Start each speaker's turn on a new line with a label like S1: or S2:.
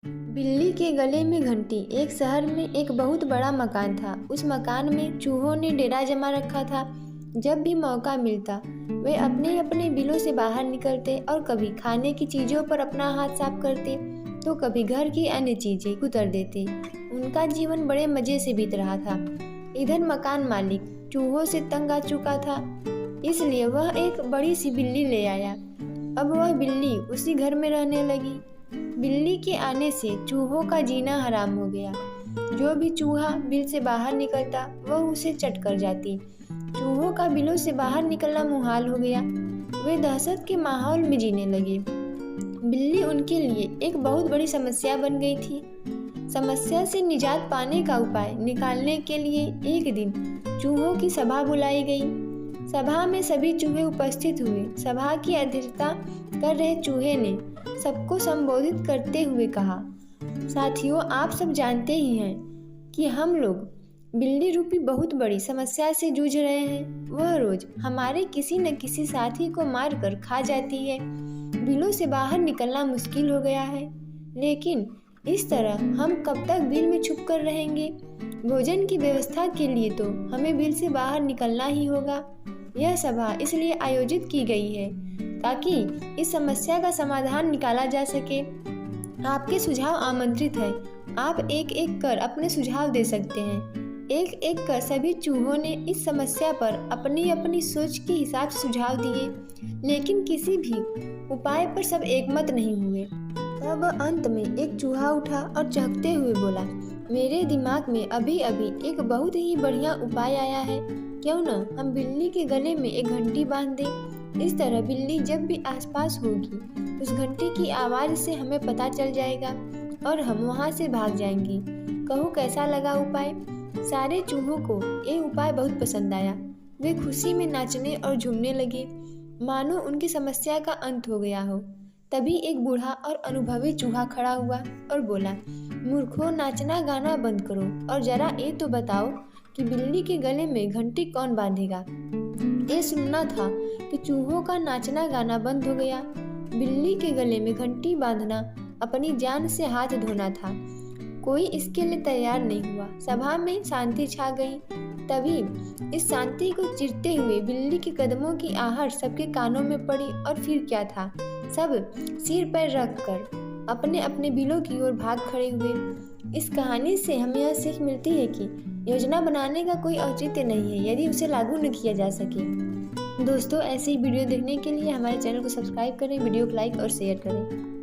S1: बिल्ली के गले में घंटी। एक शहर में एक बहुत बड़ा मकान था। उस मकान में चूहों ने डेरा जमा रखा था। जब भी मौका मिलता वे अपने अपने बिलों से बाहर निकलते और कभी खाने की चीज़ों पर अपना हाथ साफ करते तो कभी घर की अन्य चीज़ें कुतर देते। उनका जीवन बड़े मज़े से बीत रहा था। इधर मकान मालिक चूहों से तंग आ चुका था, इसलिए वह एक बड़ी सी बिल्ली ले आया। अब वह बिल्ली उसी घर में रहने लगी। बिल्ली के आने से चूहों का जीना हराम हो गया। जो भी चूहा बिल से बाहर निकलता वह उसे चट कर जाती। चूहों का बिलों से बाहर निकलना मुहाल हो गया। वे दहशत के माहौल में जीने लगे। बिल्ली उनके लिए एक बहुत बड़ी समस्या बन गई थी। समस्या से निजात पाने का उपाय निकालने के लिए एक दिन चूहों की सभा बुलाई गई। सभा में सभी चूहे उपस्थित हुए। सभा की अध्यक्षता कर रहे चूहे ने सबको संबोधित करते हुए कहा, साथियों, आप सब जानते ही हैं कि हम लोग बिल्ली रूपी बहुत बड़ी समस्या से जूझ रहे हैं। वह रोज हमारे किसी न किसी साथी को मार कर खा जाती है। बिलों से बाहर निकलना मुश्किल हो गया है, लेकिन इस तरह हम कब तक बिल में छुप कर रहेंगे? भोजन की व्यवस्था के लिए तो हमें बिल से बाहर निकलना ही होगा। यह सभा इसलिए आयोजित की गई है ताकि इस समस्या का समाधान निकाला जा सके। आपके सुझाव आमंत्रित हैं। आप एक एक कर अपने सुझाव दे सकते हैं। एक एक कर सभी चूहों ने इस समस्या पर अपनी अपनी सोच के हिसाब से सुझाव दिए, लेकिन किसी भी उपाय पर सब एकमत नहीं हुए। तब अंत में एक चूहा उठा और चहकते हुए बोला, मेरे दिमाग में अभी अभी एक बहुत ही बढ़िया उपाय आया है। क्यों न हम बिल्ली के गले में एक घंटी बांध दें। इस तरह बिल्ली जब भी आसपास होगी उस घंटी की आवाज़ से हमें पता चल जाएगा और हम वहाँ से भाग जाएंगे। कहो कैसा लगा उपाय? सारे चूहों को ये उपाय बहुत पसंद आया। वे खुशी में नाचने और झूमने लगे, मानो उनकी समस्या का अंत हो गया हो। तभी एक बूढ़ा और अनुभवी चूहा खड़ा हुआ और बोला, मूर्खों, नाचना गाना बंद करो और जरा ये तो बताओ कि बिल्ली के गले में घंटी कौन बांधेगा? ये सुनना था कि चूहों का नाचना गाना बंद हो गया। बिल्ली के गले में घंटी बांधना अपनी जान से हाथ धोना था। कोई इसके लिए तैयार नहीं हुआ। सभा में शांति छा गई। तभी इस शांति को चीरते हुए बिल्ली के कदमों की आहट सबके कानों में पड़ी और फिर क्या था, सब सिर पर रखकर अपने अपने बिलों की ओर भाग खड़े हुए। इस कहानी से हमें यह सीख मिलती है कि योजना बनाने का कोई औचित्य नहीं है यदि उसे लागू न किया जा सके। दोस्तों, ऐसे ही वीडियो देखने के लिए हमारे चैनल को सब्सक्राइब करें, वीडियो को लाइक और शेयर करें।